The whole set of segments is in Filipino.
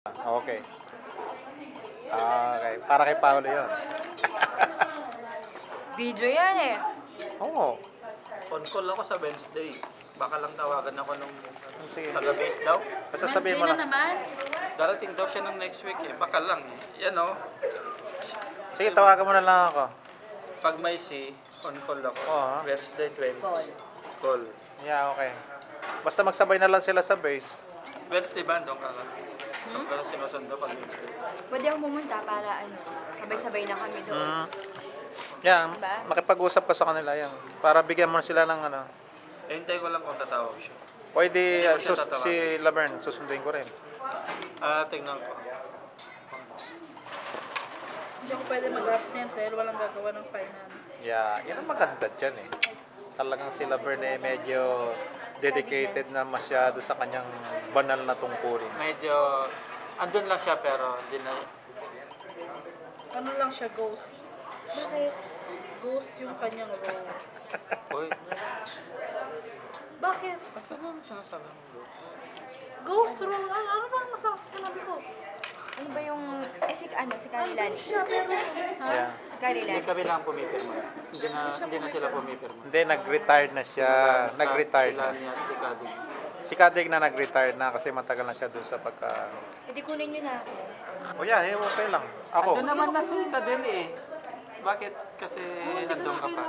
Okay. Okay. Para kay Paolo yun. Video yan eh. Oo. On call ako sa Wednesday. Baka lang tawagan ako nung Sige. taga-base daw. Basta sabihin mo Wednesday na lang. naman. Darating daw siya ng next week eh. Baka lang eh. Yan o. Sige, tawagan mo na lang ako. Pag may si, on call ako. Oo. Wednesday 12. Call. Call. Yeah, okay. Basta magsabay na lang sila sa base. Wednesday ba? Doon ka lang. Pagka sinusundo pag Wednesday. Pwede ako pumunta para ano, sabay-sabay na kami doon. Mm. Yan, Diba? makipag-usap ka sa kanila yan. Para bigyan mo sila ng ano. Eh, hintay ko lang kung tatawag siya. Pwede, Hindi ko siya tatawagan. si Laverne, susunduin ko rin. Tingnan ko. Hindi ako pwede mag-absent dahil walang gagawa ng finance. Yeah, yan ang maganda dyan eh. Talagang si Laverne eh, medyo dedicated na masyado sa kanyang banal na tungkulin. Medyo, andun lang siya pero hindi na. Ano lang siya, ghost. Bakit? Ghost yung kanyang role. Uy, Bakit? ano ang sinasabi mo? Ghost role? Ano ba ang masama sa sinabi ko? Ano ba yung, si Karilani? Siya, pero... Ha? Yeah. Hindi Karilani. kami lang pumipirma. Hindi na sila pumipirma. Hindi, nag-retired na siya. Nag-retired Sila na. niya, si Kading. Si Kadig na nag-retired na kasi matagal na siya doon sa pagka... Hindi kunin nyo na ako. O yan, eh, okay lang. Ako. Andun naman na si Kading eh. Bakit? Kasi nandun ka pa.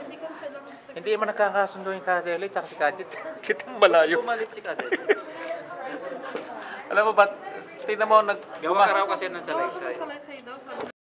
Hindi ko kailangan sa... Hindi mo nagkakasundo yung Kadeli at si Kadit. Kitang malayo. Bumalik si Kading. Alam mo ba, tingnan mo, Gawa ka raw kasi ng Gawa ko salaysay. sa salaysay daw. Sabi